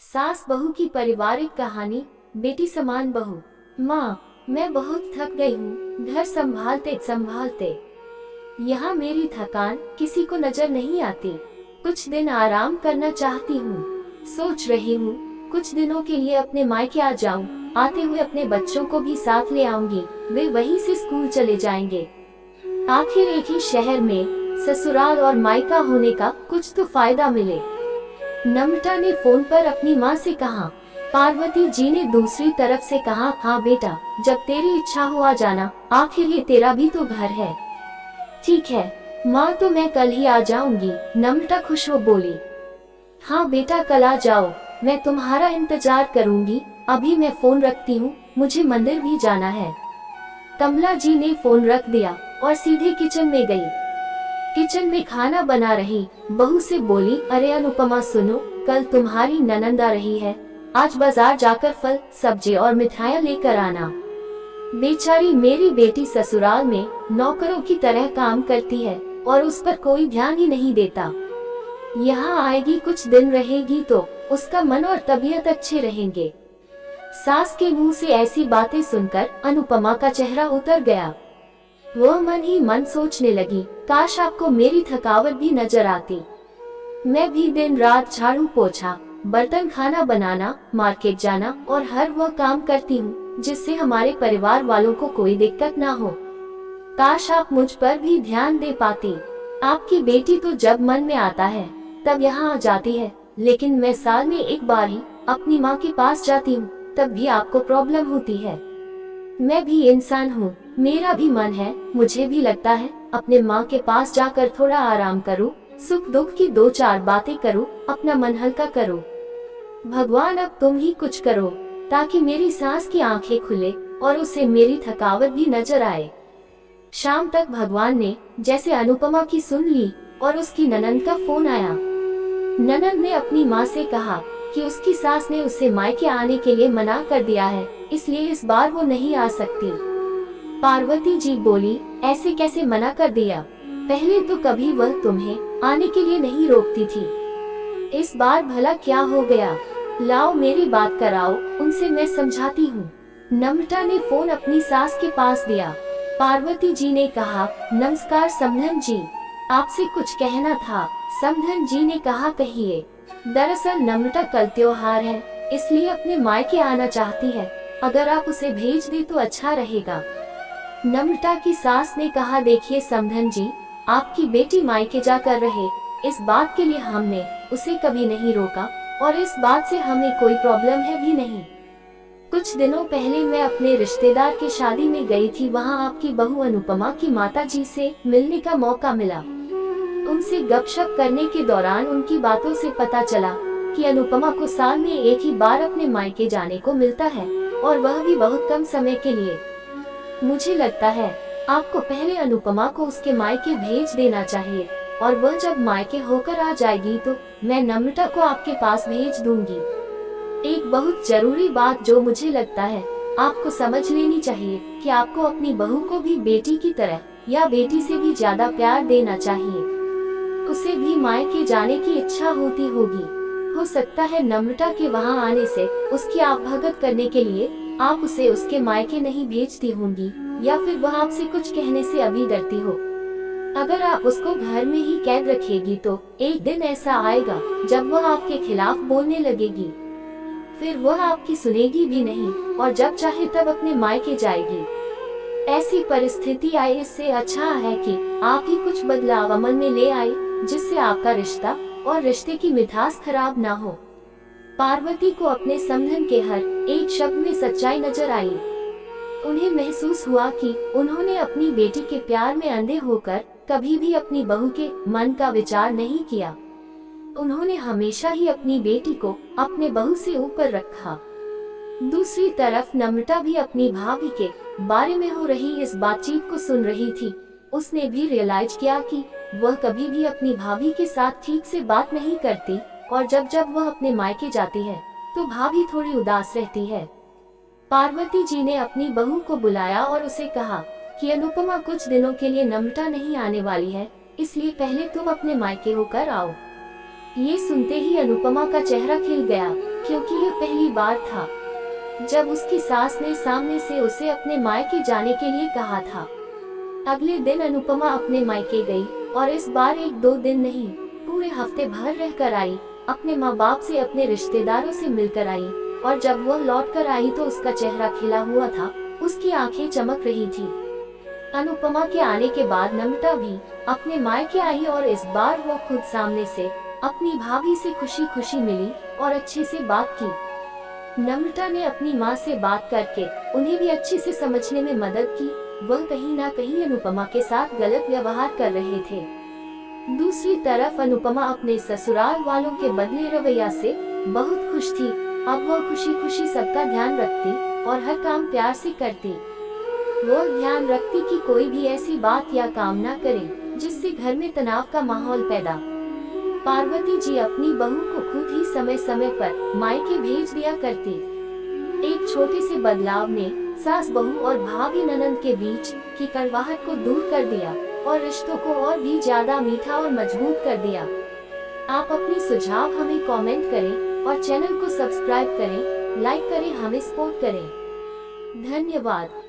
सास बहू की पारिवारिक कहानी। बेटी समान बहू। माँ, मैं बहुत थक गई हूँ, घर संभालते संभालते। यहाँ मेरी थकान किसी को नजर नहीं आती। कुछ दिन आराम करना चाहती हूँ। सोच रही हूँ कुछ दिनों के लिए अपने मायके आ जाऊँ। आते हुए अपने बच्चों को भी साथ ले आऊंगी, वे वहीं से स्कूल चले जाएंगे। आखिर एक ही शहर में ससुराल और मायका होने का कुछ तो फायदा मिले। नम्रता ने फोन पर अपनी माँ से कहा। पार्वती जी ने दूसरी तरफ से कहा, हाँ बेटा, जब तेरी इच्छा हो आ जाना, आखिर ये तेरा भी तो घर है। ठीक है माँ, तो मैं कल ही आ जाऊंगी, नम्रता खुश हो बोली। हाँ बेटा, कल आ जाओ, मैं तुम्हारा इंतजार करूंगी। अभी मैं फोन रखती हूँ, मुझे मंदिर भी जाना है। कमला जी ने फोन रख दिया और सीधे किचन में गई। किचन में खाना बना रही बहू से बोली, अरे अनुपमा सुनो, कल तुम्हारी ननंद आ रही है, आज बाजार जाकर फल सब्जी और मिठाइयाँ लेकर आना। बेचारी मेरी बेटी ससुराल में नौकरों की तरह काम करती है और उस पर कोई ध्यान ही नहीं देता। यहाँ आएगी, कुछ दिन रहेगी तो उसका मन और तबीयत अच्छे रहेंगे। सास के मुंह से ऐसी बातें सुनकर अनुपमा का चेहरा उतर गया। वह मन ही मन सोचने लगी, काश आपको मेरी थकावट भी नजर आती। मैं भी दिन रात झाड़ू पोछा, बर्तन, खाना बनाना, मार्केट जाना और हर वह काम करती हूँ जिससे हमारे परिवार वालों को कोई दिक्कत ना हो। काश आप मुझ पर भी ध्यान दे पाती। आपकी बेटी तो जब मन में आता है तब यहाँ आ जाती है, लेकिन मैं साल में एक बार ही अपनी माँ के पास जाती हूँ, तब भी आपको प्रॉब्लम होती है। मैं भी इंसान हूँ, मेरा भी मन है, मुझे भी लगता है अपने माँ के पास जाकर थोड़ा आराम करूँ, सुख दुख की दो चार बातें करूँ, अपना मन हल्का करूँ। भगवान अब तुम ही कुछ करो ताकि मेरी सास की आंखें खुले और उसे मेरी थकावट भी नजर आए। शाम तक भगवान ने जैसे अनुपमा की सुन ली और उसकी ननंद का फोन आया। ननंद ने अपनी माँ से कहा कि उसकी सास ने उसे मायके आने के लिए मना कर दिया है, इसलिए इस बार वो नहीं आ सकती। पार्वती जी बोली, ऐसे कैसे मना कर दिया? पहले तो कभी वह तुम्हें आने के लिए नहीं रोकती थी, इस बार भला क्या हो गया? लाओ मेरी बात कराओ, उनसे मैं समझाती हूँ। नम्रता ने फोन अपनी सास के पास दिया। पार्वती जी ने कहा, नमस्कार समधन जी, आपसे कुछ कहना था। समधन जी ने कहा, कहिए। दरअसल नम्रता कल त्योहार है, इसलिए अपने मायके आना चाहती है, अगर आप उसे भेज दे तो अच्छा रहेगा। नम्रता की सास ने कहा, देखिए समधन जी, आपकी बेटी मायके जाकर रहे, इस बात के लिए हमने उसे कभी नहीं रोका और इस बात से हमें कोई प्रॉब्लम है भी नहीं। कुछ दिनों पहले मैं अपने रिश्तेदार की शादी में गई थी, वहाँ आपकी बहू अनुपमा की माता जी से मिलने का मौका मिला। उनसे गपशप करने के दौरान उनकी बातों से पता चला कि अनुपमा को साल में एक ही बार अपने मायके जाने को मिलता है और वह भी बहुत कम समय के लिए। मुझे लगता है आपको पहले अनुपमा को उसके मायके भेज देना चाहिए और वह जब मायके होकर आ जाएगी तो मैं नम्रता को आपके पास भेज दूंगी। एक बहुत जरूरी बात जो मुझे लगता है आपको समझ लेनी चाहिए कि आपको अपनी बहू को भी बेटी की तरह या बेटी से भी ज्यादा प्यार देना चाहिए। उसे भी मायके जाने की इच्छा होती होगी। हो सकता है नम्रता के वहाँ आने से उसकी आवभगत करने के लिए आप उसे उसके मायके नहीं भेजती होंगी, या फिर वह आपसे कुछ कहने से अभी डरती हो। अगर आप उसको घर में ही कैद रखेगी तो एक दिन ऐसा आएगा जब वह आपके खिलाफ बोलने लगेगी, फिर वह आपकी सुनेगी भी नहीं और जब चाहे तब अपने मायके जाएगी। ऐसी परिस्थिति आए, इससे अच्छा है कि आप ही कुछ बदलाव अमल में ले आए जिससे आपका रिश्ता और रिश्ते की मिठास खराब ना हो। पार्वती को अपने समधन के हर एक शब्द में सच्चाई नजर आई। उन्हें महसूस हुआ कि उन्होंने अपनी बेटी के प्यार में अंधे होकर कभी भी अपनी बहू के मन का विचार नहीं किया। उन्होंने हमेशा ही अपनी बेटी को अपने बहू से ऊपर रखा। दूसरी तरफ नम्रता भी अपनी भाभी के बारे में हो रही इस बातचीत को सुन रही थी। उसने भी रियलाइज किया कि वह कभी भी अपनी भाभी के साथ ठीक से बात नहीं करती और जब जब वह अपने मायके जाती है तो भाभी थोड़ी उदास रहती है। पार्वती जी ने अपनी बहू को बुलाया और उसे कहा कि अनुपमा कुछ दिनों के लिए नम्रता नहीं आने वाली है, इसलिए पहले तुम अपने मायके होकर आओ। ये सुनते ही अनुपमा का चेहरा खिल गया क्योंकि यह पहली बार था जब उसकी सास ने सामने से उसे अपने मायके जाने के लिए कहा था। अगले दिन अनुपमा अपने मायके गई और इस बार 1-2 दिन नहीं, पूरे हफ्ते भर रहकर आई। अपने माँ बाप से, अपने रिश्तेदारों से मिलकर आई और जब वह लौट कर आई तो उसका चेहरा खिला हुआ था, उसकी आंखें चमक रही थी। अनुपमा के आने के बाद नम्रता भी अपने मायके आई और इस बार वो खुद सामने से अपनी भाभी से खुशी खुशी मिली और अच्छे से बात की। नम्रता ने अपनी माँ से बात करके उन्हें भी अच्छे से समझने में मदद की। वह कहीं ना कहीं अनुपमा के साथ गलत व्यवहार कर रहे थे। दूसरी तरफ अनुपमा अपने ससुराल वालों के बदले रवैया से बहुत खुश थी। अब वह खुशी खुशी सबका ध्यान रखती और हर काम प्यार से करती। वो ध्यान रखती कि कोई भी ऐसी बात या काम ना करे जिससे घर में तनाव का माहौल पैदा। पार्वती जी अपनी बहू को खुद ही समय समय पर मायके भेज दिया करती। एक छोटे से बदलाव ने सास बहू और भाभी ननंद के बीच की कड़वाहट को दूर कर दिया और रिश्तों को और भी ज्यादा मीठा और मजबूत कर दिया। आप अपनी सुझाव हमें कमेंट करें और चैनल को सब्सक्राइब करें, लाइक करें, हमें सपोर्ट करें। धन्यवाद।